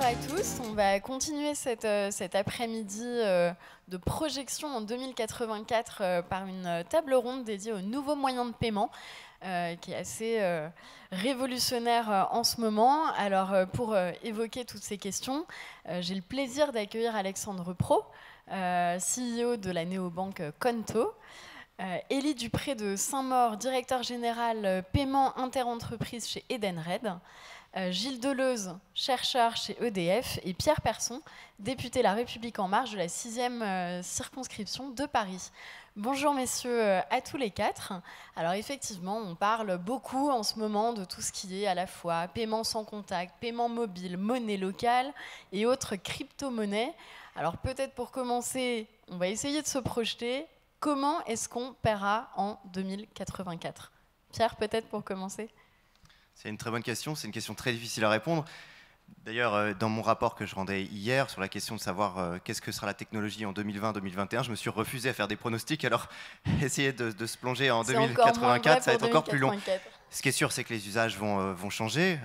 Bonjour à tous, on va continuer cet après-midi de projection en 2084 par une table ronde dédiée aux nouveaux moyens de paiement qui est assez révolutionnaire en ce moment. Alors pour évoquer toutes ces questions, j'ai le plaisir d'accueillir Alexandre Pro, CEO de la néobanque Conto, Élie Dupré de Saint-Maur, directeur général paiement interentreprise chez Edenred, Gilles Deleuze, chercheur chez EDF, et Pierre Persson, député La République En Marche de la 6e circonscription de Paris. Bonjour messieurs à tous les quatre. Alors effectivement, on parle beaucoup en ce moment de tout ce qui est à la fois paiement sans contact, paiement mobile, monnaie locale et autres crypto-monnaies. Alors peut-être pour commencer, on va essayer de se projeter. Comment est-ce qu'on paiera en 2084 ? Pierre, peut-être pour commencer ? C'est une très bonne question, c'est une question très difficile à répondre. D'ailleurs, dans mon rapport que je rendais hier sur la question de savoir qu'est-ce que sera la technologie en 2020-2021, je me suis refusé à faire des pronostics, alors essayer de se plonger en 2084, ça va être encore plus long. Ce qui est sûr, c'est que les usages vont changer.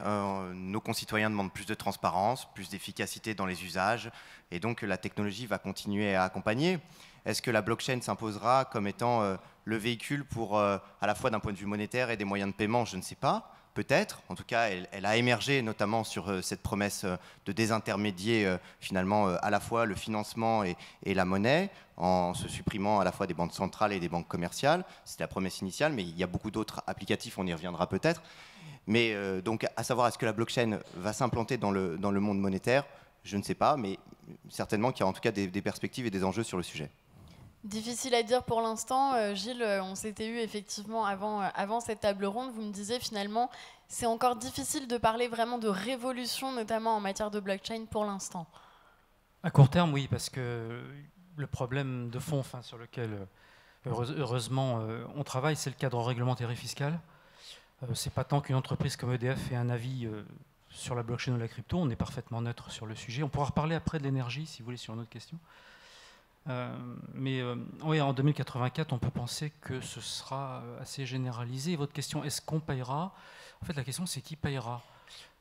Nos concitoyens demandent plus de transparence, plus d'efficacité dans les usages, et donc la technologie va continuer à accompagner. Est-ce que la blockchain s'imposera comme étant le véhicule pour, à la fois d'un point de vue monétaire et des moyens de paiement? Je ne sais pas. Peut-être, en tout cas, elle a émergé notamment sur cette promesse de désintermédier finalement à la fois le financement et la monnaie, en se supprimant à la fois des banques centrales et des banques commerciales. C'était la promesse initiale, mais il y a beaucoup d'autres applicatifs, on y reviendra peut-être. Mais donc, à savoir, est-ce que la blockchain va s'implanter dans le monde monétaire? Je ne sais pas, mais certainement qu'il y a en tout cas des perspectives et des enjeux sur le sujet. Difficile à dire pour l'instant. Gilles, on s'était eu effectivement avant cette table ronde. Vous me disiez finalement, c'est encore difficile de parler vraiment de révolution, notamment en matière de blockchain pour l'instant. À court terme, oui, parce que le problème de fond sur lequel, heureusement, on travaille, c'est le cadre réglementaire et fiscal. C'est pas tant qu'une entreprise comme EDF ait un avis sur la blockchain ou la crypto, on est parfaitement neutre sur le sujet. On pourra reparler après de l'énergie, si vous voulez, sur une autre question. Oui, en 2084, on peut penser que ce sera assez généralisé. Et votre question, est-ce qu'on payera? En fait, la question, c'est qui payera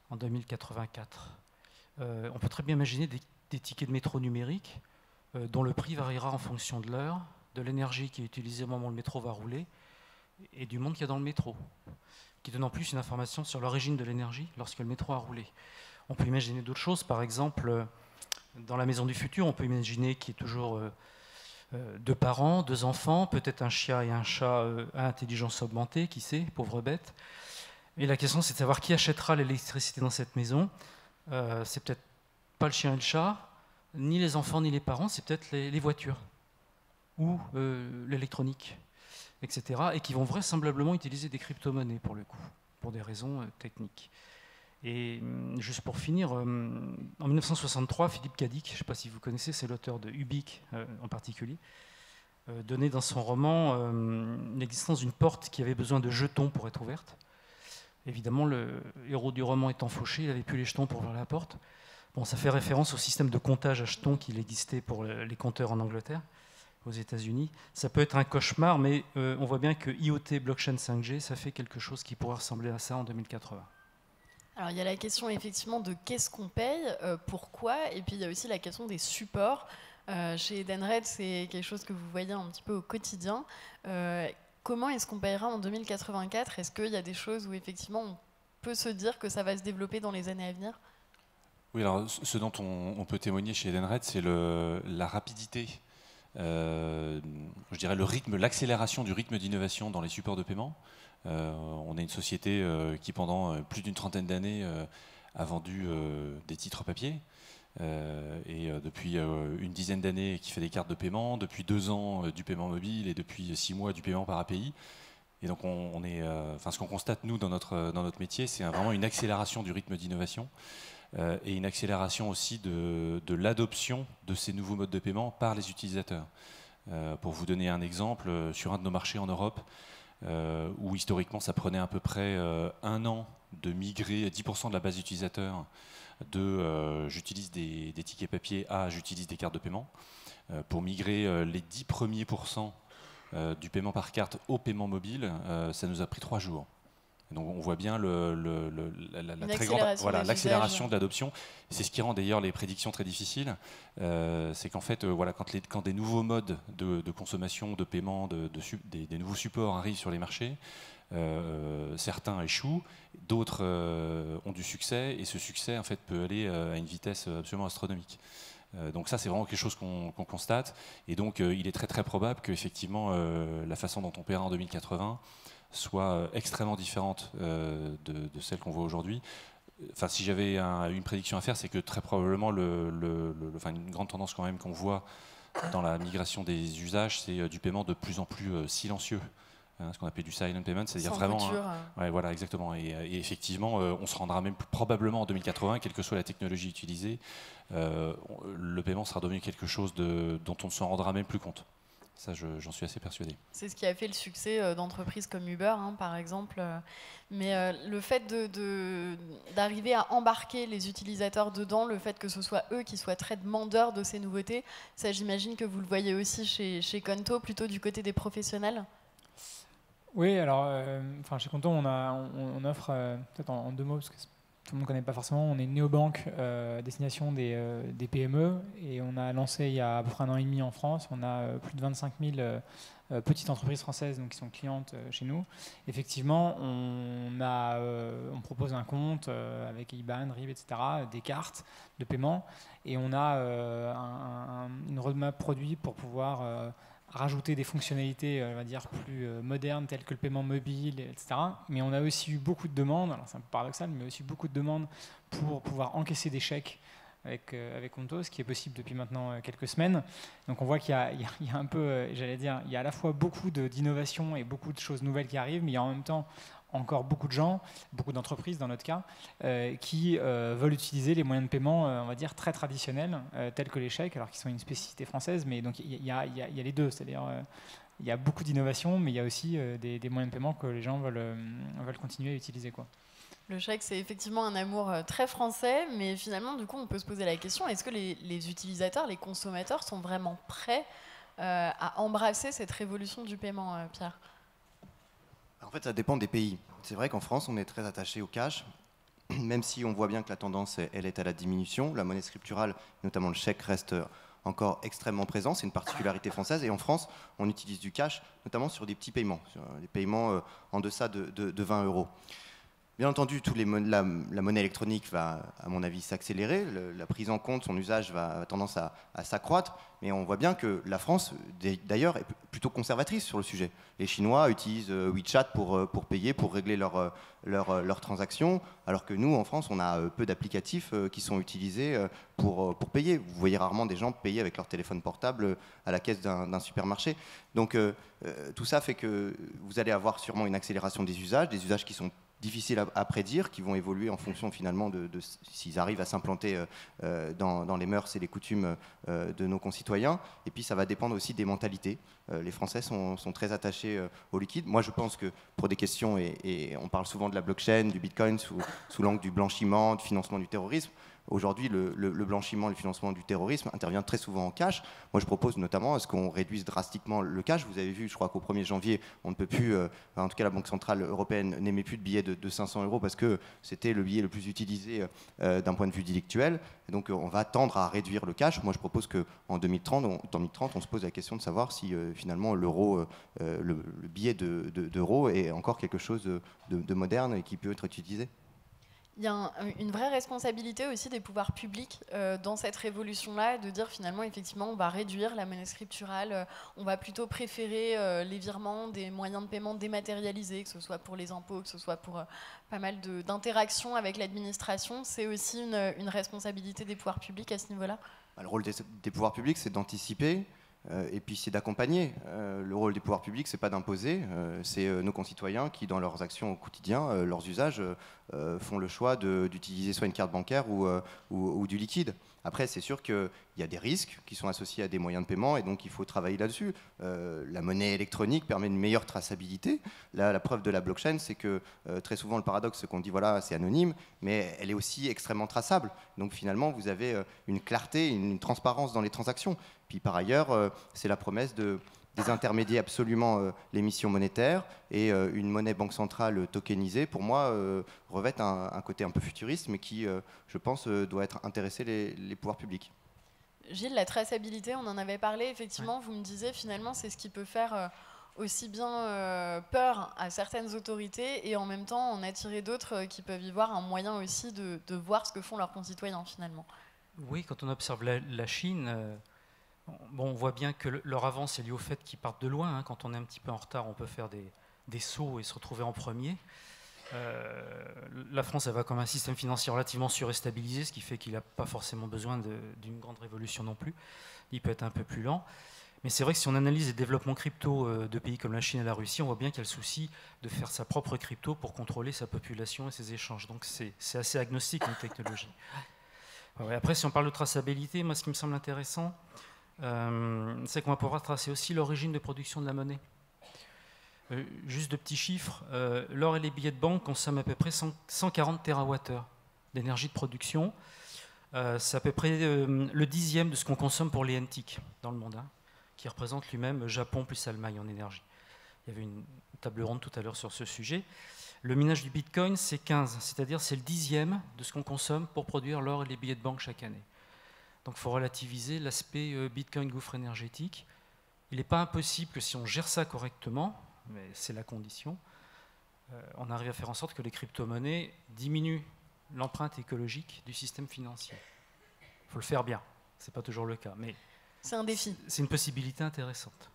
en 2084. On peut très bien imaginer des tickets de métro numériques dont le prix variera en fonction de l'heure, de l'énergie qui est utilisée au moment où le métro va rouler et du monde qu'il y a dans le métro, qui donne en plus une information sur l'origine de l'énergie lorsque le métro a roulé. On peut imaginer d'autres choses, par exemple... Dans la maison du futur, on peut imaginer qu'il y ait toujours 2 parents, 2 enfants, peut-être un chien et un chat à intelligence augmentée, qui sait, pauvre bête. Et la question, c'est de savoir qui achètera l'électricité dans cette maison. C'est peut-être pas le chien et le chat, ni les enfants, ni les parents, c'est peut-être les voitures ou l'électronique, etc. Et qui vont vraisemblablement utiliser des crypto-monnaies pour le coup, pour des raisons techniques. Et juste pour finir, en 1963, Philippe Cadic, je ne sais pas si vous connaissez, c'est l'auteur de Ubik en particulier, donnait dans son roman l'existence d'une porte qui avait besoin de jetons pour être ouverte. Évidemment, le héros du roman étant fauché, il n'avait plus les jetons pour ouvrir la porte. Bon, ça fait référence au système de comptage à jetons qu'il existait pour les compteurs en Angleterre, aux États-Unis. Ça peut être un cauchemar, mais on voit bien que IoT, blockchain 5G, ça fait quelque chose qui pourrait ressembler à ça en 2080. Alors il y a la question effectivement de qu'est-ce qu'on paye, pourquoi, et puis il y a aussi la question des supports. Chez Edenred, c'est quelque chose que vous voyez un petit peu au quotidien. Comment est-ce qu'on payera en 2084 ? Est-ce qu'il y a des choses où effectivement on peut se dire que ça va se développer dans les années à venir ? Oui, alors ce dont on peut témoigner chez Edenred, c'est la rapidité, je dirais l'accélération du rythme d'innovation dans les supports de paiement. On est une société qui, pendant plus d'une trentaine d'années, a vendu des titres papier. Et depuis une dizaine d'années, qui fait des cartes de paiement, depuis 2 ans du paiement mobile et depuis 6 mois du paiement par API. Et donc, ce qu'on constate, nous, dans notre métier, c'est vraiment une accélération du rythme d'innovation et une accélération aussi de l'adoption de ces nouveaux modes de paiement par les utilisateurs. Pour vous donner un exemple, sur un de nos marchés en Europe, où historiquement ça prenait à peu près 1 an de migrer 10% de la base d'utilisateurs j'utilise des tickets papier à j'utilise des cartes de paiement. Pour migrer les 10 premiers pourcents du paiement par carte au paiement mobile, ça nous a pris 3 jours. Donc on voit bien la très grande l'accélération de l'adoption. C'est ce qui rend d'ailleurs les prédictions très difficiles. C'est qu'en fait, quand des nouveaux modes de consommation, de paiement, des nouveaux supports arrivent sur les marchés, certains échouent, d'autres ont du succès, et ce succès en fait peut aller à une vitesse absolument astronomique. Donc ça, c'est vraiment quelque chose qu'on constate, et donc il est très très probable qu'effectivement la façon dont on paiera en 2080 soit extrêmement différente de celle qu'on voit aujourd'hui. Enfin, si j'avais une prédiction à faire, c'est que très probablement une grande tendance quand même qu'on voit dans la migration des usages, c'est du paiement de plus en plus silencieux. Ce qu'on appelle du silent payment, c'est-à-dire vraiment... ouais, voilà, exactement. Et effectivement, on se rendra même probablement en 2080, quelle que soit la technologie utilisée, le paiement sera devenu quelque chose dont on ne s'en rendra même plus compte. Ça, j'en suis assez persuadé. C'est ce qui a fait le succès d'entreprises comme Uber, par exemple. Mais le fait d'arriver à embarquer les utilisateurs dedans, le fait que ce soit eux qui soient très demandeurs de ces nouveautés, ça, j'imagine que vous le voyez aussi chez Conto, plutôt du côté des professionnels. Oui, alors, chez Conto, on offre, peut-être en deux mots, parce que tout le monde ne connaît pas forcément, on est une néobanque à destination des PME, et on a lancé il y a à peu près 1 an et demi en France. On a plus de 25 000 petites entreprises françaises qui sont clientes chez nous. Effectivement, on propose un compte avec IBAN, RIB, etc., des cartes de paiement, et on a une roadmap produit pour pouvoir rajouter des fonctionnalités, on va dire, plus modernes, telles que le paiement mobile, etc. Mais on a aussi eu beaucoup de demandes, alors c'est un peu paradoxal, mais aussi beaucoup de demandes pour pouvoir encaisser des chèques avec Conto, ce qui est possible depuis maintenant quelques semaines. Donc on voit qu'il y a un peu, j'allais dire, il y a à la fois beaucoup d'innovations et beaucoup de choses nouvelles qui arrivent, mais il y a en même temps encore beaucoup de gens, beaucoup d'entreprises dans notre cas, qui veulent utiliser les moyens de paiement, on va dire, très traditionnels, tels que les chèques, alors qu'ils sont une spécificité française, mais donc il y a les deux, c'est-à-dire il y a beaucoup d'innovations, mais il y a aussi des moyens de paiement que les gens veulent continuer à utiliser, quoi. Le chèque, c'est effectivement un amour très français, mais finalement, du coup, on peut se poser la question, est-ce que les utilisateurs, les consommateurs sont vraiment prêts à embrasser cette révolution du paiement, Pierre ? En fait, ça dépend des pays. C'est vrai qu'en France, on est très attaché au cash, même si on voit bien que la tendance, elle est à la diminution. La monnaie scripturale, notamment le chèque, reste encore extrêmement présent. C'est une particularité française. Et en France, on utilise du cash, notamment sur des petits paiements, sur des paiements en deçà de 20 €. Bien entendu, la monnaie électronique va, à mon avis, s'accélérer. La prise en compte, son usage va avoir tendance à s'accroître. Mais on voit bien que la France, d'ailleurs, est plutôt conservatrice sur le sujet. Les Chinois utilisent WeChat pour payer, pour régler leurs transactions, alors que nous, en France, on a peu d'applicatifs qui sont utilisés pour payer. Vous voyez rarement des gens payer avec leur téléphone portable à la caisse d'un supermarché. Donc tout ça fait que vous allez avoir sûrement une accélération des usages qui sont difficiles à prédire, qui vont évoluer en fonction finalement de s'ils arrivent à s'implanter dans les mœurs et les coutumes de nos concitoyens. Et puis ça va dépendre aussi des mentalités. Les Français sont très attachés au liquide. Moi je pense que pour des questions, et on parle souvent de la blockchain, du bitcoin sous l'angle du blanchiment, du financement du terrorisme, aujourd'hui, le blanchiment et le financement du terrorisme intervient très souvent en cash. Moi, je propose notamment à ce qu'on réduise drastiquement le cash. Vous avez vu, je crois qu'au 1er janvier, on ne peut plus, en tout cas la Banque Centrale Européenne n'émet plus de billets de 500 € parce que c'était le billet le plus utilisé d'un point de vue délictuel. Et donc, on va tendre à réduire le cash. Moi, je propose qu'en 2030, on se pose la question de savoir si finalement l'euro, le billet d'euro est encore quelque chose de moderne et qui peut être utilisé. Il y a une vraie responsabilité aussi des pouvoirs publics dans cette révolution-là, de dire finalement, effectivement, on va réduire la monnaie scripturale, on va plutôt préférer les virements, des moyens de paiement dématérialisés, que ce soit pour les impôts, que ce soit pour pas mal d'interactions avec l'administration. C'est aussi une responsabilité des pouvoirs publics à ce niveau-là. Le rôle des pouvoirs publics, c'est d'anticiper. Et puis c'est d'accompagner. Le rôle des pouvoirs publics, c'est pas d'imposer, c'est nos concitoyens qui, dans leurs actions au quotidien, leurs usages, font le choix d'utiliser soit une carte bancaire ou du liquide. Après, c'est sûr qu'il y a des risques qui sont associés à des moyens de paiement et donc il faut travailler là-dessus. La monnaie électronique permet une meilleure traçabilité. Là, la preuve de la blockchain, c'est que très souvent, le paradoxe, c'est qu'on dit voilà, c'est anonyme, mais elle est aussi extrêmement traçable. Donc finalement, vous avez une clarté, une transparence dans les transactions. Puis par ailleurs, c'est la promesse de désintermédier absolument l'émission monétaire, et une monnaie banque centrale tokenisée, pour moi, revêt un côté un peu futuriste, mais qui, je pense, doit intéresser les pouvoirs publics. Gilles, la traçabilité, on en avait parlé, effectivement, vous me disiez, finalement, c'est ce qui peut faire aussi bien peur à certaines autorités et en même temps en attirer d'autres qui peuvent y voir un moyen aussi de voir ce que font leurs concitoyens, finalement. Oui, quand on observe la Chine, bon, on voit bien que leur avance est liée au fait qu'ils partent de loin. Hein. Quand on est un petit peu en retard, on peut faire des sauts et se retrouver en premier. La France, elle va comme un système financier relativement surstabilisé, ce qui fait qu'il n'a pas forcément besoin d'une grande révolution non plus. Il peut être un peu plus lent. Mais c'est vrai que si on analyse les développements crypto de pays comme la Chine et la Russie, on voit bien qu'il y a le souci de faire sa propre crypto pour contrôler sa population et ses échanges. Donc c'est assez agnostique, une technologie. Ouais, après, si on parle de traçabilité, moi, ce qui me semble intéressant, c'est qu'on va pouvoir tracer aussi l'origine de production de la monnaie. Juste de petits chiffres, l'or et les billets de banque consomment à peu près 140 TWh d'énergie de production. C'est à peu près le 10e de ce qu'on consomme pour les NTIC dans le monde, hein, qui représente lui-même Japon plus Allemagne en énergie. Il y avait une table ronde tout à l'heure sur ce sujet. Le minage du Bitcoin, c'est 15, c'est-à-dire c'est le 10e de ce qu'on consomme pour produire l'or et les billets de banque chaque année. Donc il faut relativiser l'aspect Bitcoin gouffre énergétique. Il n'est pas impossible que si on gère ça correctement, mais c'est la condition, on arrive à faire en sorte que les crypto-monnaies diminuent l'empreinte écologique du système financier. Il faut le faire bien, ce n'est pas toujours le cas, mais c'est un défi. C'est une possibilité intéressante.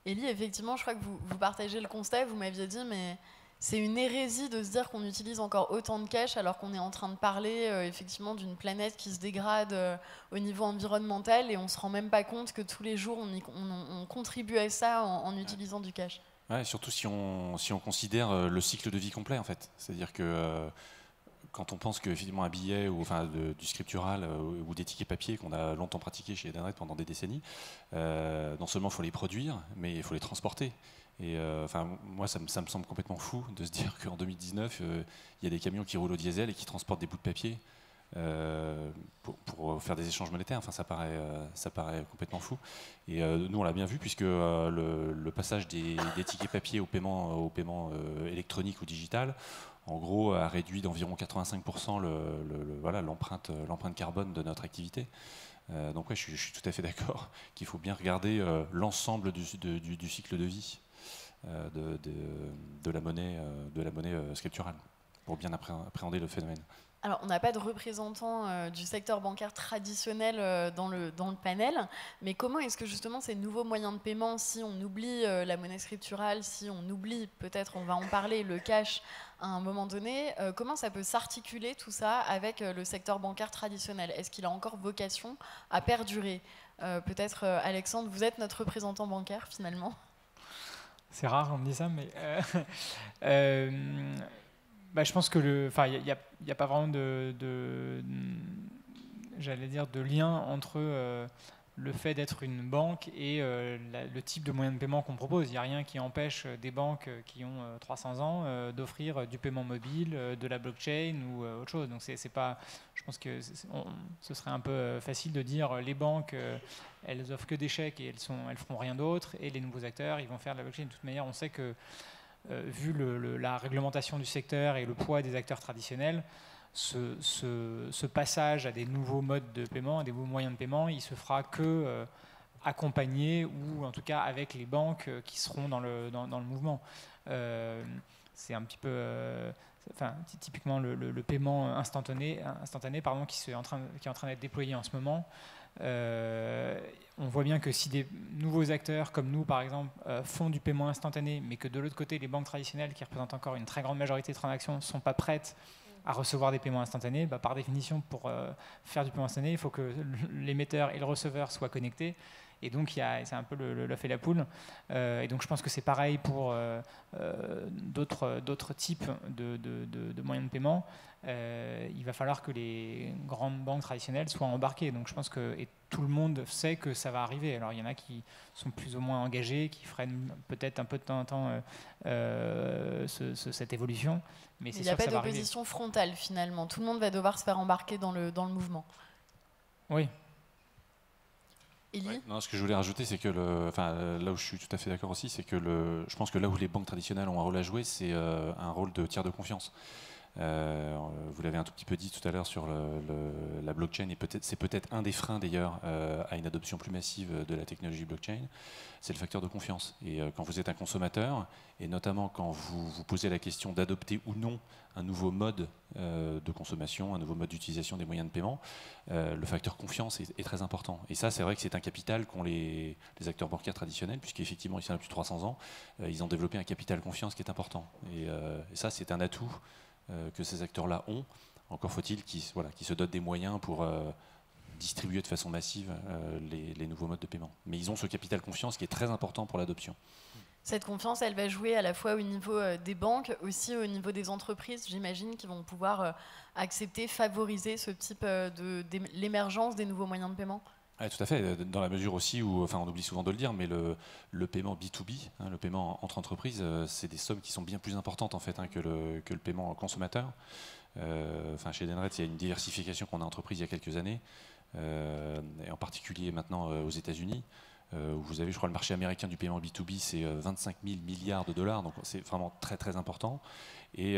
Élie, effectivement, je crois que vous partagez le constat, vous m'aviez dit, mais c'est une hérésie de se dire qu'on utilise encore autant de cash alors qu'on est en train de parler effectivement d'une planète qui se dégrade au niveau environnemental et on ne se rend même pas compte que tous les jours on contribue à ça en utilisant du cash. Ouais, surtout si on considère le cycle de vie complet en fait. C'est-à-dire que quand on pense qu'effectivement un billet ou enfin du scriptural ou des tickets papier qu'on a longtemps pratiqué chez Edenred pendant des décennies, non seulement il faut les produire, mais il faut les transporter. Et moi, ça me semble complètement fou de se dire qu'en 2019, il y a des camions qui roulent au diesel et qui transportent des bouts de papier pour faire des échanges monétaires. Enfin, ça paraît complètement fou. Et nous, on l'a bien vu puisque le passage des tickets papier au paiement électronique ou digital, en gros, a réduit d'environ 85% l'empreinte carbone de notre activité. Donc, ouais, je suis tout à fait d'accord qu'il faut bien regarder l'ensemble du cycle de vie de la monnaie scripturale pour bien appréhender le phénomène. Alors, on n'a pas de représentant du secteur bancaire traditionnel dans le panel, mais comment est-ce que justement ces nouveaux moyens de paiement, si on oublie la monnaie scripturale, si on oublie, peut-être on va en parler, le cash à un moment donné, comment ça peut s'articuler tout ça avec le secteur bancaire traditionnel? Est-ce qu'il a encore vocation à perdurer? Peut-être, Alexandre, vous êtes notre représentant bancaire finalement. C'est rare, on me dit ça, mais je pense que il n'y a pas vraiment j'allais dire, de lien entre le fait d'être une banque et le type de moyen de paiement qu'on propose. Il n'y a rien qui empêche des banques qui ont 300 ans d'offrir du paiement mobile, de la blockchain ou autre chose. Donc c'est pas, je pense que ce serait un peu facile de dire les banques elles offrent que des chèques et elles feront rien d'autre, et les nouveaux acteurs ils vont faire de la blockchain. De toute manière, on sait que vu la réglementation du secteur et le poids des acteurs traditionnels, ce passage à des nouveaux modes de paiement, à des nouveaux moyens de paiement, il se fera que accompagné ou en tout cas avec les banques qui seront dans le mouvement. C'est un petit peu, typiquement le paiement instantané qui est en train d'être déployé en ce moment. On voit bien que si des nouveaux acteurs comme nous par exemple font du paiement instantané, mais que de l'autre côté les banques traditionnelles qui représentent encore une très grande majorité de transactions ne sont pas prêtes à recevoir des paiements instantanés, par définition pour faire du paiement instantané il faut que l'émetteur et le receveur soient connectés, et donc c'est un peu l'œuf et la poule, et donc je pense que c'est pareil pour d'autres types de moyens de paiement. Il va falloir que les grandes banques traditionnelles soient embarquées. Donc je pense que tout le monde sait que ça va arriver. Alors il y en a qui sont plus ou moins engagés, qui freinent peut-être un peu de temps en temps cette évolution. Mais c'est sûr que ça va arriver. Il n'y a pas d'opposition frontale finalement. Tout le monde va devoir se faire embarquer dans le mouvement. Oui. Élie ? Non, ce que je voulais rajouter, c'est que là où je suis tout à fait d'accord aussi, c'est que je pense que là où les banques traditionnelles ont un rôle à jouer, c'est un rôle de tiers de confiance. Vous l'avez un tout petit peu dit tout à l'heure sur la blockchain, et c'est peut-être un des freins d'ailleurs à une adoption plus massive de la technologie blockchain, c'est le facteur de confiance. Et quand vous êtes un consommateur, et notamment quand vous vous posez la question d'adopter ou non un nouveau mode de consommation, un nouveau mode d'utilisation des moyens de paiement, le facteur confiance est très important. Et ça, c'est vrai que c'est un capital qu'ont les acteurs bancaires traditionnels, puisqu'effectivement, ils sont là depuis 300 ans, ils ont développé un capital confiance qui est important. Et ça, c'est un atout que ces acteurs-là ont. Encore faut-il qu'ils se dotent des moyens pour distribuer de façon massive les nouveaux modes de paiement. Mais ils ont ce capital confiance qui est très important pour l'adoption. Cette confiance, elle va jouer à la fois au niveau des banques, aussi au niveau des entreprises, j'imagine, qui vont pouvoir accepter, favoriser ce type l'émergence des nouveaux moyens de paiement. Ouais, tout à fait, dans la mesure aussi où, on oublie souvent de le dire, mais le paiement B2B, le paiement entre entreprises, c'est des sommes qui sont bien plus importantes en fait que le paiement consommateur. Chez Edenred, il y a une diversification qu'on a entreprise il y a quelques années, et en particulier maintenant aux États-Unis. Vous avez, je crois, le marché américain du paiement B2B, c'est 25 000 milliards de dollars, donc c'est vraiment très très important. Et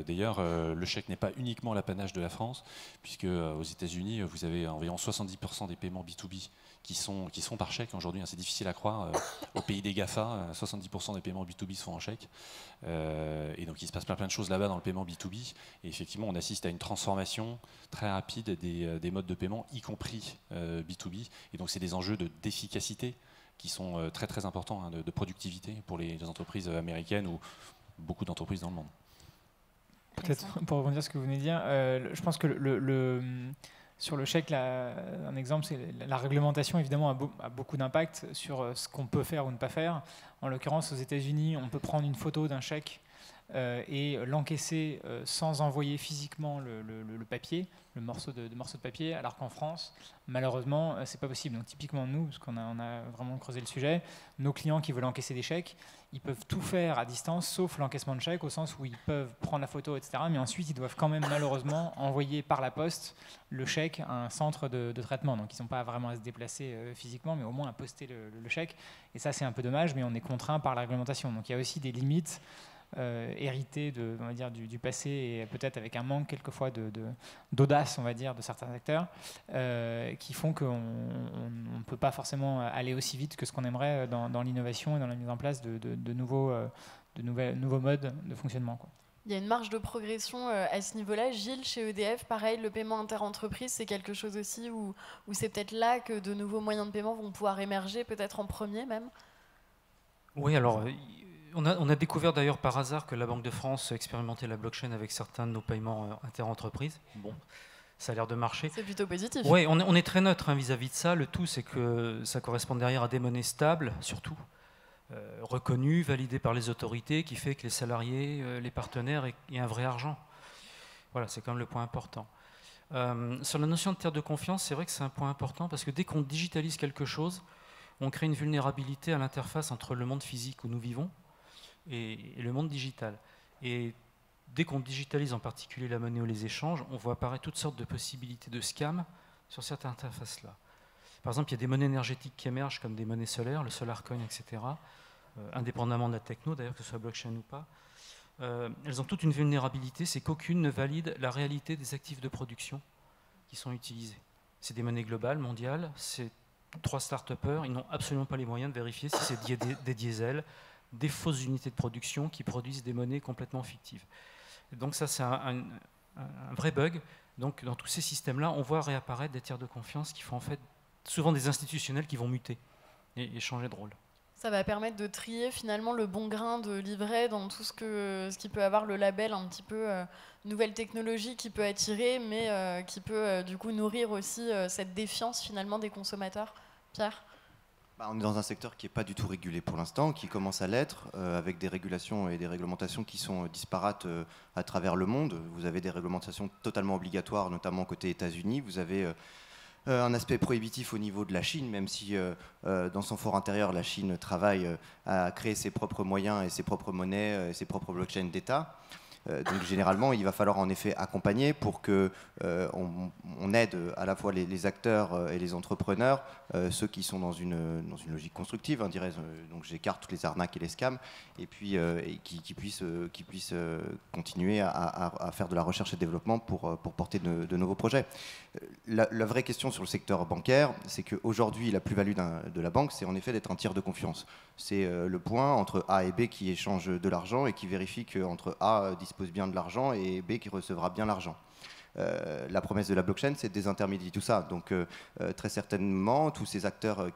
d'ailleurs, le chèque n'est pas uniquement l'apanage de la France, puisque aux États-Unis, vous avez environ 70% des paiements B2B qui sont par chèque aujourd'hui. C'est difficile à croire. Au pays des GAFA, 70% des paiements B2B se font en chèque. Et donc il se passe plein de choses là-bas dans le paiement B2B. Et effectivement, on assiste à une transformation très rapide des modes de paiement, y compris B2B. Et donc c'est des enjeux d'efficacité qui sont très très importants, de productivité pour les entreprises américaines ou beaucoup d'entreprises dans le monde. Peut-être pour rebondir sur ce que vous venez de dire, je pense que sur le chèque, un exemple, c'est la réglementation, évidemment, a beaucoup d'impact sur ce qu'on peut faire ou ne pas faire. En l'occurrence, aux États-Unis, on peut prendre une photo d'un chèque et l'encaisser sans envoyer physiquement le papier, le morceau de papier, alors qu'en France, malheureusement, c'est pas possible. Donc typiquement nous, parce qu'on a vraiment creusé le sujet, nos clients qui veulent encaisser des chèques, ils peuvent tout faire à distance, sauf l'encaissement de chèque, au sens où ils peuvent prendre la photo, etc. Mais ensuite, ils doivent quand même malheureusement envoyer par la poste le chèque à un centre de traitement. Donc ils n'ont pas vraiment à se déplacer physiquement, mais au moins à poster le chèque. Et ça, c'est un peu dommage, mais on est contraint par la réglementation. Donc il y a aussi des limites hérité on va dire, du passé, et peut-être avec un manque quelquefois d'audace, on va dire, de certains acteurs, qui font qu'on ne peut pas forcément aller aussi vite que ce qu'on aimerait dans l'innovation et dans la mise en place de nouveaux modes de fonctionnement, quoi. Il y a une marge de progression à ce niveau-là. Gilles, chez EDF, pareil, le paiement inter-entreprise, c'est quelque chose aussi où c'est peut-être là que de nouveaux moyens de paiement vont pouvoir émerger, peut-être en premier même. Oui, alors on a découvert d'ailleurs par hasard que la Banque de France expérimentait la blockchain avec certains de nos paiements inter-entreprises. Bon, ça a l'air de marcher. C'est plutôt positif. Oui, on est très neutre vis-à-vis de ça. Le tout, c'est que ça correspond derrière à des monnaies stables, surtout, reconnues, validées par les autorités, qui fait que les salariés, les partenaires aient un vrai argent. Voilà, c'est quand même le point important. Sur la notion de tiers de confiance, c'est vrai que c'est un point important, parce que dès qu'on digitalise quelque chose, on crée une vulnérabilité à l'interface entre le monde physique où nous vivons et le monde digital. Et dès qu'on digitalise en particulier la monnaie ou les échanges, on voit apparaître toutes sortes de possibilités de scam sur cette interface-là. Par exemple, il y a des monnaies énergétiques qui émergent comme des monnaies solaires, le solar coin, etc., indépendamment de la techno, d'ailleurs, que ce soit blockchain ou pas. Elles ont toute une vulnérabilité, c'est qu'aucune ne valide la réalité des actifs de production qui sont utilisés. C'est des monnaies globales, mondiales, c'est 3 start-upers, ils n'ont absolument pas les moyens de vérifier si c'est des diesels, des fausses unités de production qui produisent des monnaies complètement fictives. Et donc ça, c'est un vrai bug. Donc dans tous ces systèmes-là, on voit réapparaître des tiers de confiance qui font en fait souvent des institutionnels qui vont muter et changer de rôle. Ça va permettre de trier finalement le bon grain de livret dans tout ce qui peut avoir le label un petit peu nouvelle technologie qui peut attirer, mais qui peut du coup nourrir aussi cette défiance finalement des consommateurs. Pierre ? On est dans un secteur qui n'est pas du tout régulé pour l'instant, qui commence à l'être, avec des régulations et des réglementations qui sont disparates à travers le monde. Vous avez des réglementations totalement obligatoires, notamment côté États-Unis. Vous avez un aspect prohibitif au niveau de la Chine, même si dans son fort intérieur, la Chine travaille à créer ses propres moyens et ses propres monnaies et ses propres blockchains d'État. Donc généralement, il va falloir en effet accompagner pour que on aide à la fois les acteurs et les entrepreneurs, ceux qui sont dans une logique constructive, hein, donc j'écarte toutes les arnaques et les scams, et puis qui puissent continuer à faire de la recherche et développement pour porter de nouveaux projets. La vraie question sur le secteur bancaire, c'est qu'aujourd'hui, la plus-value de la banque, c'est en effet d'être un tiers de confiance. C'est le point entre A et B qui échangent de l'argent et qui vérifie qu'entre A dispose bien de l'argent et B qui recevra bien l'argent. La promesse de la blockchain, c'est de désintermédier tout ça. Donc très certainement, tous ces acteurs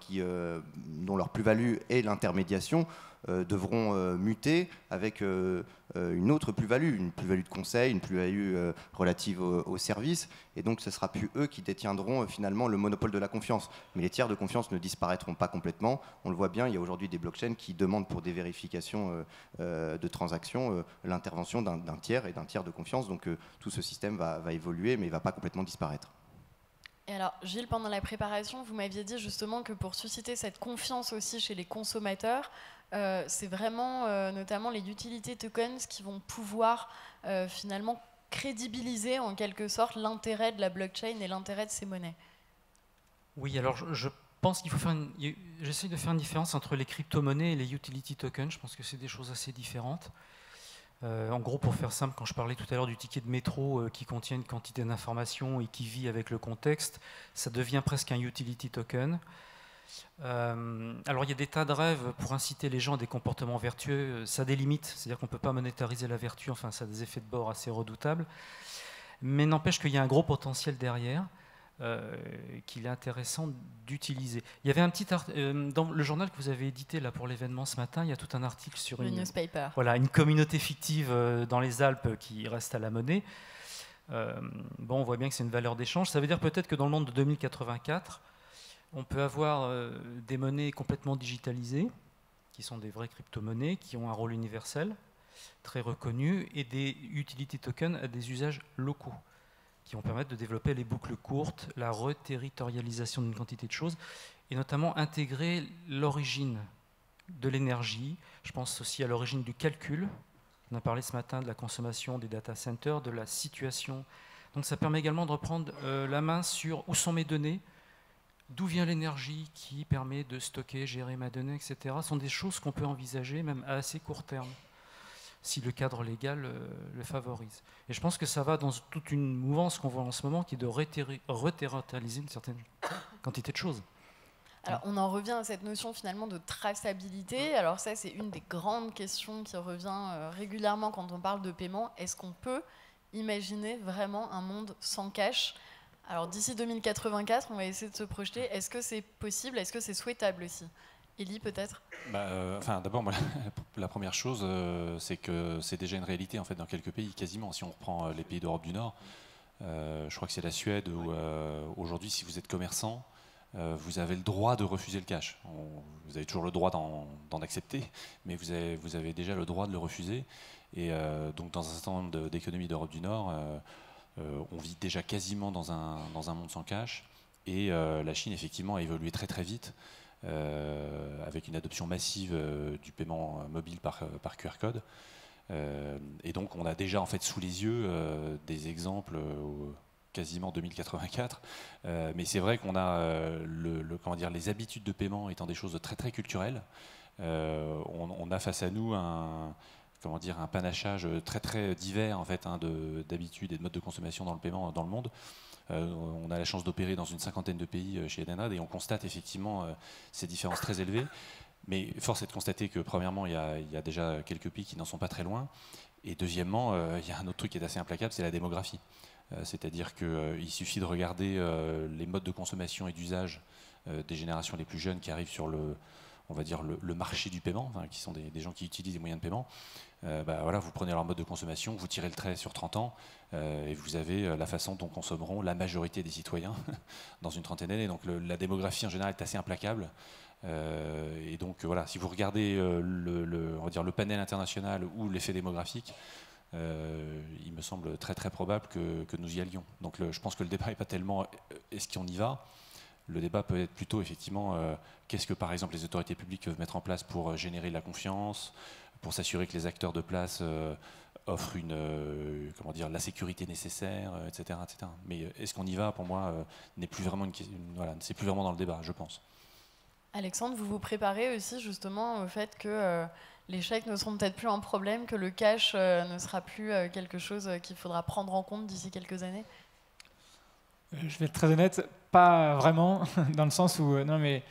dont leur plus-value est l'intermédiation devront muter avec une autre plus-value, une plus-value de conseil, une plus-value relative au service. Et donc ce ne sera plus eux qui détiendront finalement le monopole de la confiance. Mais les tiers de confiance ne disparaîtront pas complètement. On le voit bien, il y a aujourd'hui des blockchains qui demandent pour des vérifications de transactions l'intervention d'un tiers et d'un tiers de confiance. Donc tout ce système va évoluer, mais il ne va pas complètement disparaître. Et alors, Gilles, pendant la préparation, vous m'aviez dit justement que pour susciter cette confiance aussi chez les consommateurs, c'est vraiment notamment les utility tokens qui vont pouvoir finalement crédibiliser en quelque sorte l'intérêt de la blockchain et l'intérêt de ces monnaies. Oui, alors je pense qu'il faut faire j'essaie de faire une différence entre les crypto-monnaies et les utility tokens. Je pense que c'est des choses assez différentes. En gros, pour faire simple, quand je parlais tout à l'heure du ticket de métro qui contient une quantité d'informations et qui vit avec le contexte, ça devient presque un utility token. Alors il y a des tas de rêves pour inciter les gens à des comportements vertueux. Ça a des limites, c'est-à-dire qu'on ne peut pas monétariser la vertu, enfin ça a des effets de bord assez redoutables. Mais n'empêche qu'il y a un gros potentiel derrière. Qu'il est intéressant d'utiliser. Il y avait un petit dans le journal que vous avez édité là pour l'événement ce matin, il y a tout un article sur une communauté fictive dans les Alpes qui reste à la monnaie. On voit bien que c'est une valeur d'échange. Ça veut dire peut-être que dans le monde de 2084, on peut avoir des monnaies complètement digitalisées, qui sont des vraies crypto-monnaies, qui ont un rôle universel, très reconnu, et des utility tokens à des usages locaux, qui vont permettre de développer les boucles courtes, la reterritorialisation d'une quantité de choses, et notamment intégrer l'origine de l'énergie. Je pense aussi à l'origine du calcul. On a parlé ce matin de la consommation des data centers, de la situation. Donc ça permet également de reprendre la main sur où sont mes données, d'où vient l'énergie qui permet de stocker, gérer ma donnée, etc. Ce sont des choses qu'on peut envisager même à assez court terme, si le cadre légal le favorise. Et je pense que ça va dans toute une mouvance qu'on voit en ce moment qui est de reterritorialiser une certaine quantité de choses. Alors, on en revient à cette notion finalement de traçabilité. Alors ça, c'est une des grandes questions qui revient régulièrement quand on parle de paiement. Est-ce qu'on peut imaginer vraiment un monde sans cash ? Alors d'ici 2084, on va essayer de se projeter. Est-ce que c'est possible ? Est-ce que c'est souhaitable aussi ? Élie, peut-être ? D'abord, moi, la première chose, c'est que c'est déjà une réalité en fait, dans quelques pays, quasiment. Si on reprend les pays d'Europe du Nord, je crois que c'est la Suède où aujourd'hui, si vous êtes commerçant, vous avez le droit de refuser le cash. Vous avez toujours le droit d'en accepter, mais vous avez déjà le droit de le refuser. Et donc, dans un certain nombre d'économies d'Europe du Nord, on vit déjà quasiment dans un monde sans cash. Et la Chine, effectivement, a évolué très très vite. Avec une adoption massive du paiement mobile par QR code. Et donc on a déjà en fait sous les yeux des exemples quasiment 2084. Mais c'est vrai qu'on a les habitudes de paiement étant des choses très très culturelles. On a face à nous un panachage très très divers en fait, d'habitudes et de modes de consommation dans le paiement dans le monde. On a la chance d'opérer dans une 50aine de pays chez Edenred et on constate effectivement ces différences très élevées. Mais force est de constater que premièrement, il y a déjà quelques pays qui n'en sont pas très loin. Et deuxièmement, il y a un autre truc qui est assez implacable, c'est la démographie. C'est-à-dire qu'il suffit de regarder les modes de consommation et d'usage des générations les plus jeunes qui arrivent sur le marché du paiement, qui sont des gens qui utilisent les moyens de paiement. Vous prenez leur mode de consommation, vous tirez le trait sur 30 ans et vous avez la façon dont consommeront la majorité des citoyens dans une trentaine d'années. Donc la démographie en général est assez implacable. Et donc si vous regardez le panel international ou l'effet démographique, il me semble très très probable que nous y allions. Donc je pense que le débat n'est pas tellement est-ce qu'on y va. Le débat peut être plutôt effectivement qu'est-ce que par exemple les autorités publiques peuvent mettre en place pour générer de la confiance, pour s'assurer que les acteurs de place offre comment dire, la sécurité nécessaire, etc., etc. Mais est-ce qu'on y va, pour moi, n'est plus vraiment voilà, c'est plus vraiment dans le débat, je pense. Alexandre, vous vous préparez aussi justement au fait que les chèques ne seront peut-être plus un problème, que le cash ne sera plus quelque chose qu'il faudra prendre en compte d'ici quelques années? Je vais être très honnête, pas vraiment, dans le sens où, non mais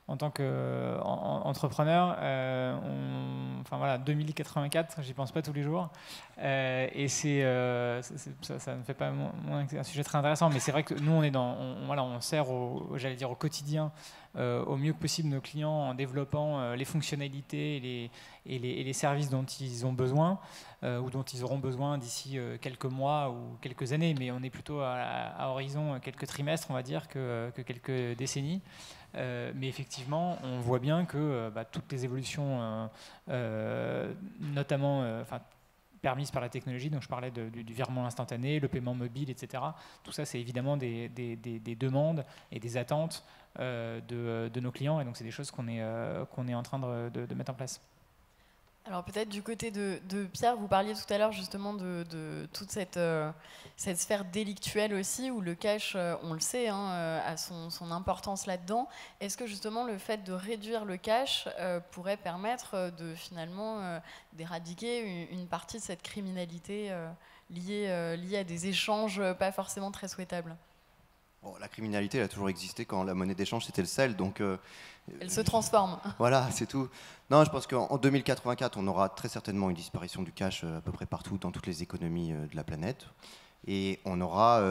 en tant qu'entrepreneur, enfin voilà, 2084, j'y pense pas tous les jours, et ça ne fait pas moins un sujet très intéressant, mais c'est vrai que nous on est voilà, on sert j'allais dire au quotidien, au mieux que possible nos clients en développant les fonctionnalités et les services dont ils ont besoin ou dont ils auront besoin d'ici quelques mois ou quelques années, mais on est plutôt à horizon quelques trimestres, on va dire, que quelques décennies. Mais effectivement, on voit bien que toutes les évolutions, notamment permises par la technologie, dont je parlais du virement instantané, le paiement mobile, etc., tout ça, c'est évidemment des demandes et des attentes de nos clients, et donc c'est des choses qu'on est en train de mettre en place. Alors peut-être du côté de Pierre, vous parliez tout à l'heure justement de toute cette sphère délictuelle aussi, où le cash, on le sait, a son importance là-dedans. Est-ce que justement le fait de réduire le cash pourrait permettre de finalement d'éradiquer une partie de cette criminalité liée à des échanges pas forcément très souhaitables? Bon, la criminalité, elle a toujours existé quand la monnaie d'échange c'était le sel, donc... Elle se transforme. Voilà, c'est tout. Non, je pense qu'en 2084, on aura très certainement une disparition du cash à peu près partout dans toutes les économies de la planète. Et on aura,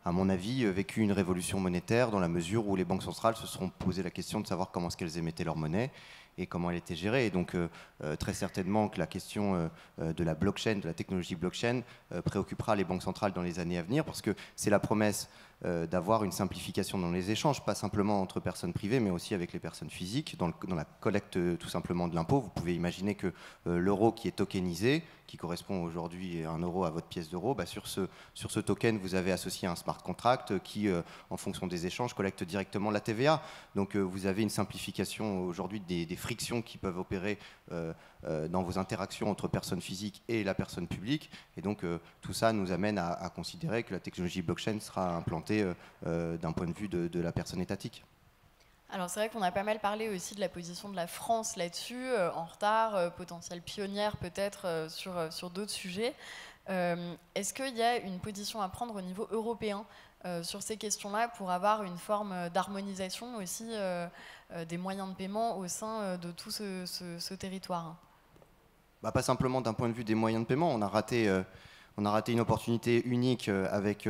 à mon avis, vécu une révolution monétaire dans la mesure où les banques centrales se seront posé la question de savoir comment est-ce qu'elles émettaient leur monnaie et comment elle était gérée. Et donc, très certainement que la question de la blockchain, de la technologie blockchain, préoccupera les banques centrales dans les années à venir, parce que c'est la promesse d'avoir une simplification dans les échanges, pas simplement entre personnes privées, mais aussi avec les personnes physiques, dans la collecte tout simplement de l'impôt. Vous pouvez imaginer que l'euro qui est tokenisé, qui correspond aujourd'hui à 1 euro à votre pièce d'euro, sur ce token, vous avez associé un smart contract qui, en fonction des échanges, collecte directement la TVA. Donc vous avez une simplification aujourd'hui des frictions qui peuvent opérer dans vos interactions entre personnes physiques et la personne publique. Et donc tout ça nous amène à considérer que la technologie blockchain sera implantée d'un point de vue de la personne étatique. Alors c'est vrai qu'on a pas mal parlé aussi de la position de la France là-dessus, en retard, potentielle pionnière peut-être sur d'autres sujets. Est-ce qu'il y a une position à prendre au niveau européen sur ces questions-là pour avoir une forme d'harmonisation aussi des moyens de paiement au sein de tout ce territoire? Pas simplement d'un point de vue des moyens de paiement, on a raté une opportunité unique avec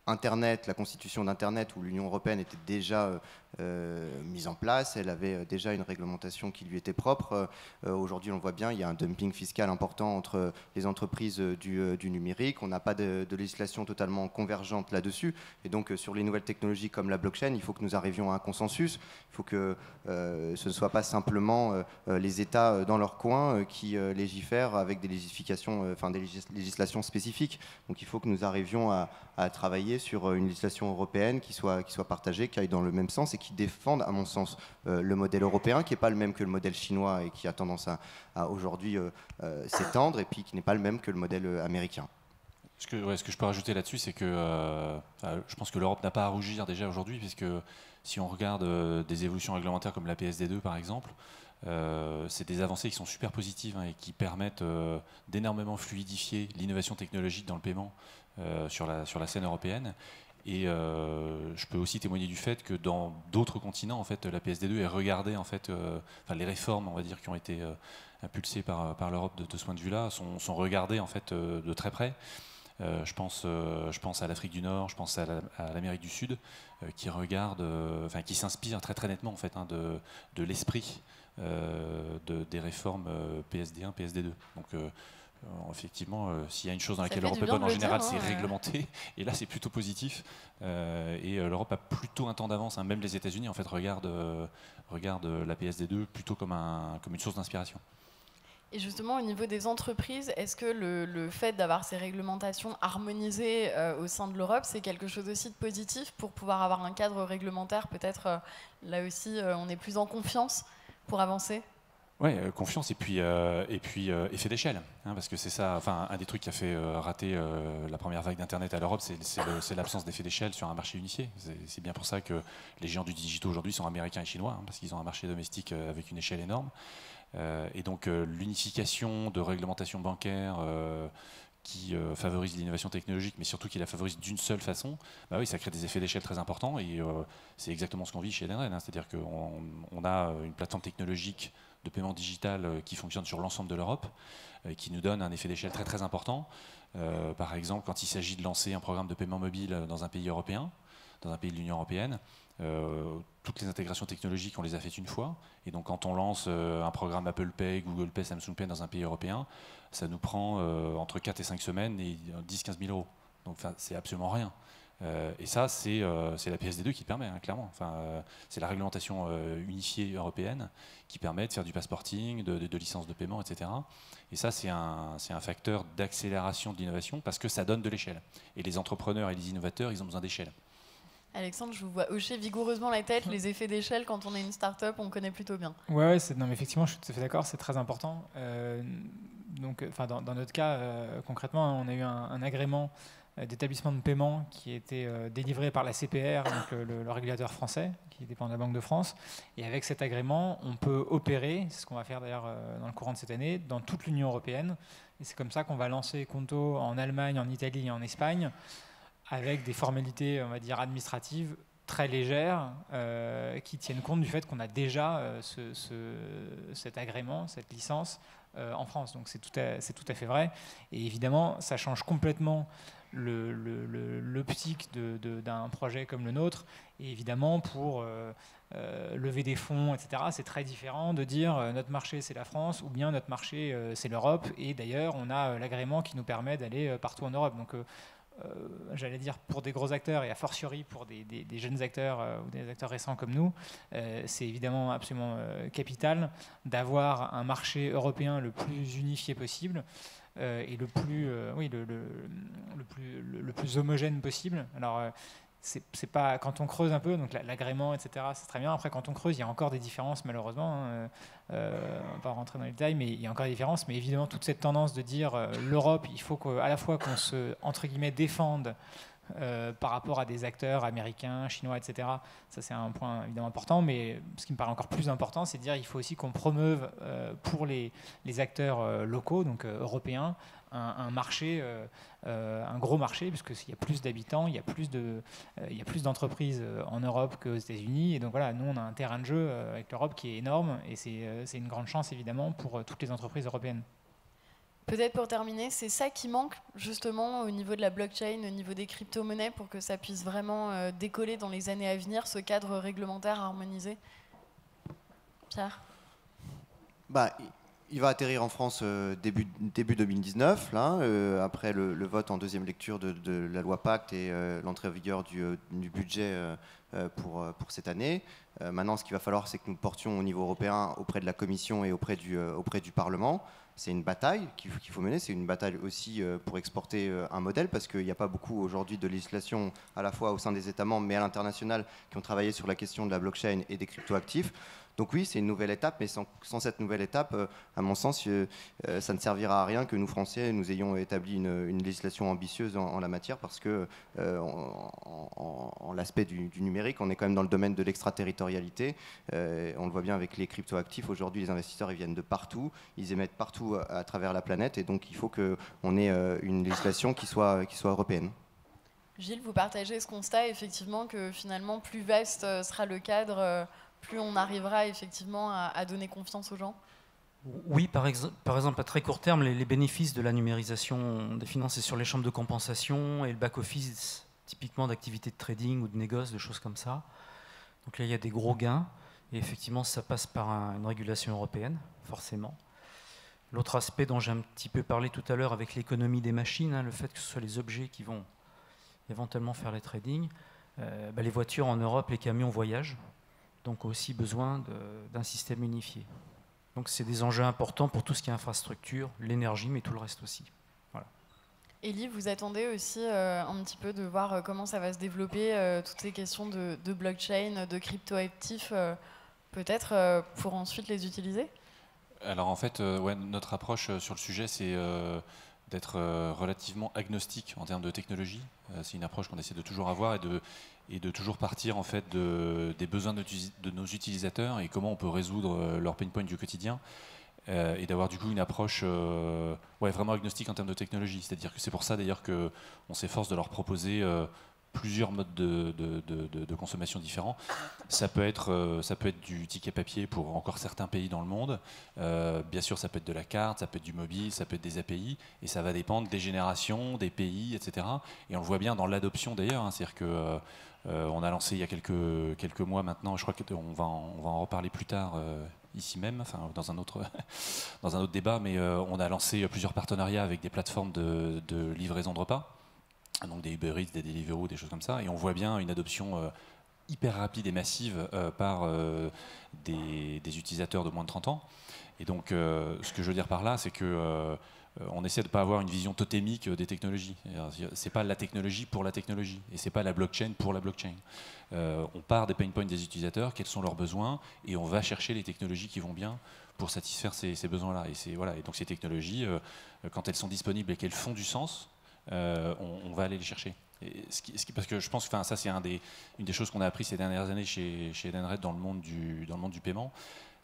Internet, la constitution d'Internet, où l'Union européenne était déjà mise en place, elle avait déjà une réglementation qui lui était propre. Aujourd'hui, on le voit bien, il y a un dumping fiscal important entre les entreprises du numérique, on n'a pas de législation totalement convergente là-dessus, et donc sur les nouvelles technologies comme la blockchain, il faut que nous arrivions à un consensus, il faut que ce ne soit pas simplement les États dans leur coin qui légifèrent avec des législations spécifiques. Donc il faut que nous arrivions à travailler sur une législation européenne qui soit partagée, qui aille dans le même sens et qui défende, à mon sens, le modèle européen, qui n'est pas le même que le modèle chinois et qui a tendance à aujourd'hui s'étendre, et puis qui n'est pas le même que le modèle américain. Ce que je peux rajouter là-dessus, c'est que je pense que l'Europe n'a pas à rougir déjà aujourd'hui, puisque si on regarde des évolutions réglementaires comme la PSD2 par exemple, c'est des avancées qui sont super positives et qui permettent d'énormément fluidifier l'innovation technologique dans le paiement sur la scène européenne. Et je peux aussi témoigner du fait que dans d'autres continents, en fait, la PSD2 est regardée, en fait, les réformes, on va dire, qui ont été impulsées par l'Europe de ce point de vue-là, sont regardées en fait de très près. Je pense à l'Afrique du Nord, je pense à l'Amérique du Sud, qui regardent, qui s'inspirent très très nettement en fait de l'esprit des réformes PSD1, PSD2. Donc effectivement, s'il y a une chose dans laquelle l'Europe est bonne en général, c'est réglementer. Et là, c'est plutôt positif. Et l'Europe a plutôt un temps d'avance. Même les États-Unis, en fait, regardent la PSD2 plutôt comme une source d'inspiration. Et justement, au niveau des entreprises, est-ce que le fait d'avoir ces réglementations harmonisées au sein de l'Europe, c'est quelque chose aussi de positif pour pouvoir avoir un cadre réglementaire? Peut-être là aussi, on est plus en confiance pour avancer? Ouais, confiance et puis effet d'échelle, hein, parce que c'est ça. Enfin, un des trucs qui a fait rater la première vague d'Internet à l'Europe, c'est l'absence d'effet d'échelle sur un marché unifié. C'est bien pour ça que les géants du digital aujourd'hui sont américains et chinois, hein, parce qu'ils ont un marché domestique avec une échelle énorme. Et donc l'unification de réglementation bancaire qui favorise l'innovation technologique, mais surtout qui la favorise d'une seule façon, bah oui, ça crée des effets d'échelle très importants. Et c'est exactement ce qu'on vit chez Edenred, hein, c'est-à-dire qu'on a une plateforme technologique de paiement digital qui fonctionne sur l'ensemble de l'Europe, qui nous donne un effet d'échelle très très important. Par exemple, quand il s'agit de lancer un programme de paiement mobile dans un pays européen, dans un pays de l'Union européenne, toutes les intégrations technologiques, on les a faites une fois. Et donc quand on lance un programme Apple Pay, Google Pay, Samsung Pay dans un pays européen, ça nous prend entre 4 et 5 semaines et 10-15 000 euros. Donc c'est absolument rien. Et ça, c'est la PSD2 qui le permet, hein, clairement. C'est la réglementation unifiée européenne qui permet de faire du passporting, de licences de paiement, etc. Et ça, c'est un facteur d'accélération de l'innovation parce que ça donne de l'échelle. Et les entrepreneurs et les innovateurs, ils ont besoin d'échelle. Alexandre, je vous vois hocher vigoureusement la tête. Les effets d'échelle, quand on est une start-up, on connaît plutôt bien. Ouais, non, mais effectivement, je suis tout à fait d'accord, c'est très important. Donc, dans notre cas, concrètement, on a eu un agrément d'établissement de paiement qui a été délivré par la CPR, donc le régulateur français, qui dépend de la Banque de France. Et avec cet agrément, on peut opérer, c'est ce qu'on va faire d'ailleurs dans le courant de cette année, dans toute l'Union européenne. Et c'est comme ça qu'on va lancer Conto en Allemagne, en Italie et en Espagne, avec des formalités, on va dire, administratives très légères, qui tiennent compte du fait qu'on a déjà cet agrément, cette licence en France. Donc c'est tout à fait vrai. Et évidemment, ça change complètement l'optique d'un projet comme le nôtre. Et évidemment, pour lever des fonds, etc., c'est très différent de dire notre marché c'est la France ou bien notre marché c'est l'Europe. Et d'ailleurs, on a l'agrément qui nous permet d'aller partout en Europe. Donc j'allais dire pour des gros acteurs et a fortiori pour des jeunes acteurs ou des acteurs récents comme nous, c'est évidemment absolument capital d'avoir un marché européen le plus unifié possible et le plus homogène possible. Alors c'est pas, quand on creuse un peu, donc l'agrément, etc., c'est très bien. Après, quand on creuse, il y a encore des différences, malheureusement. Hein. On va pas rentrer dans les détails, mais il y a encore des différences. Mais évidemment, toute cette tendance de dire l'Europe, il faut qu'à la fois qu'on se, entre guillemets, défende par rapport à des acteurs américains, chinois, etc. Ça, c'est un point évidemment important. Mais ce qui me paraît encore plus important, c'est de dire qu'il faut aussi qu'on promeuve pour les acteurs locaux, donc européens, un marché, un gros marché, puisqu'il y a plus d'habitants, il y a plus d'entreprises en Europe qu'aux États-Unis. Et donc voilà, nous, on a un terrain de jeu avec l'Europe qui est énorme, et c'est une grande chance, évidemment, pour toutes les entreprises européennes. Peut-être pour terminer, c'est ça qui manque justement au niveau de la blockchain, au niveau des crypto-monnaies, pour que ça puisse vraiment décoller dans les années à venir, ce cadre réglementaire harmonisé. Pierre ? Il va atterrir en France début 2019, là, après le vote en deuxième lecture de la loi Pacte et l'entrée en vigueur du budget pour cette année. Maintenant, ce qu'il va falloir, c'est que nous le portions au niveau européen auprès de la Commission et auprès du Parlement. C'est une bataille qu'il faut mener, c'est une bataille aussi pour exporter un modèle, parce qu'il n'y a pas beaucoup aujourd'hui de législation à la fois au sein des États membres, mais à l'international, qui ont travaillé sur la question de la blockchain et des cryptoactifs. Donc oui, c'est une nouvelle étape, mais sans cette nouvelle étape, à mon sens, ça ne servira à rien que nous, Français, nous ayons établi une législation ambitieuse en la matière, parce que en l'aspect du numérique, on est quand même dans le domaine de l'extraterritorialité. On le voit bien avec les cryptoactifs. Aujourd'hui, les investisseurs, ils viennent de partout, ils émettent partout à travers la planète, et donc il faut qu'on ait une législation qui soit européenne. Gilles, vous partagez ce constat, effectivement, que finalement, plus vaste sera le cadre, plus on arrivera effectivement à donner confiance aux gens? Oui, par exemple, à très court terme, les bénéfices de la numérisation des finances, c'est sur les chambres de compensation et le back-office, typiquement d'activités de trading ou de négoce, de choses comme ça. Donc là, il y a des gros gains, et effectivement, ça passe par une régulation européenne, forcément. L'autre aspect dont j'ai un petit peu parlé tout à l'heure avec l'économie des machines, le fait que ce soit les objets qui vont éventuellement faire les trading, les voitures en Europe, les camions voyagent, donc aussi besoin d'un système unifié. Donc c'est des enjeux importants pour tout ce qui est infrastructure, l'énergie, mais tout le reste aussi. Voilà. Élie, vous attendez aussi un petit peu de voir comment ça va se développer, toutes ces questions de blockchain, de cryptoactifs, peut-être pour ensuite les utiliser? Alors en fait, ouais, notre approche sur le sujet, c'est d'être relativement agnostique en termes de technologie. C'est une approche qu'on essaie de toujours avoir et de toujours partir en fait des besoins de nos utilisateurs et comment on peut résoudre leurs pain points du quotidien. Et d'avoir du coup une approche ouais, vraiment agnostique en termes de technologie. C'est-à-dire que c'est pour ça d'ailleurs qu'on s'efforce de leur proposer plusieurs modes de consommation différents. Ça peut être du ticket papier pour encore certains pays dans le monde. Bien sûr, ça peut être de la carte, ça peut être du mobile, ça peut être des API, et ça va dépendre des générations, des pays, etc. Et on le voit bien dans l'adoption d'ailleurs. Hein, c'est-à-dire que on a lancé il y a quelques mois maintenant, je crois qu'on va en reparler plus tard ici même, enfin dans un autre débat, mais on a lancé plusieurs partenariats avec des plateformes de livraison de repas, donc des Uber Eats, des Deliveroo, des choses comme ça, et on voit bien une adoption hyper rapide et massive par des utilisateurs de moins de 30 ans. Et donc ce que je veux dire par là, c'est que on essaie de ne pas avoir une vision totémique des technologies. C'est pas la technologie pour la technologie, et c'est pas la blockchain pour la blockchain. On part des pain points des utilisateurs, quels sont leurs besoins, et on va chercher les technologies qui vont bien pour satisfaire ces besoins-là. Voilà. Et donc ces technologies, quand elles sont disponibles et qu'elles font du sens, on va aller les chercher. Parce que je pense que ça c'est une des choses qu'on a appris ces dernières années chez Edenred dans le monde du paiement,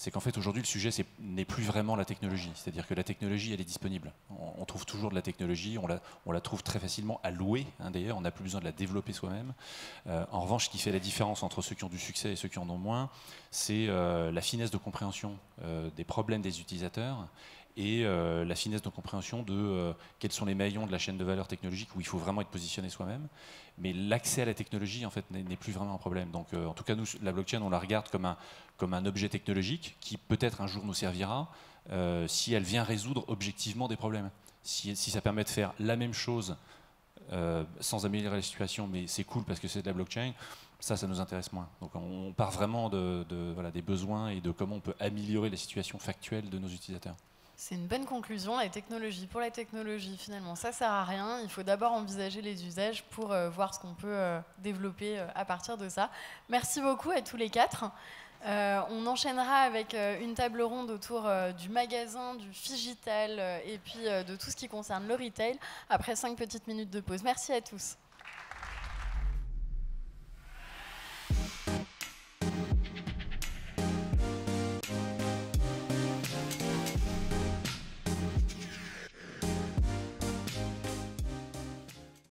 c'est qu'en fait aujourd'hui le sujet n'est plus vraiment la technologie, c'est-à-dire que la technologie elle est disponible, on trouve toujours de la technologie, on la trouve très facilement à louer, hein, d'ailleurs on n'a plus besoin de la développer soi-même. En revanche, ce qui fait la différence entre ceux qui ont du succès et ceux qui en ont moins, c'est la finesse de compréhension des problèmes des utilisateurs et la finesse de compréhension de quels sont les maillons de la chaîne de valeur technologique où il faut vraiment être positionné soi-même. Mais l'accès à la technologie, en fait, n'est plus vraiment un problème. Donc, en tout cas, nous, la blockchain, on la regarde comme un objet technologique qui peut-être un jour nous servira si elle vient résoudre objectivement des problèmes. Si ça permet de faire la même chose sans améliorer la situation, mais c'est cool parce que c'est de la blockchain, ça nous intéresse moins. Donc, on part vraiment des besoins et de comment on peut améliorer la situation factuelle de nos utilisateurs. C'est une bonne conclusion, la technologie pour la technologie, finalement, ça sert à rien. Il faut d'abord envisager les usages pour voir ce qu'on peut développer à partir de ça. Merci beaucoup à tous les quatre. On enchaînera avec une table ronde autour du magasin, du phygital et puis de tout ce qui concerne le retail, après 5 petites minutes de pause. Merci à tous.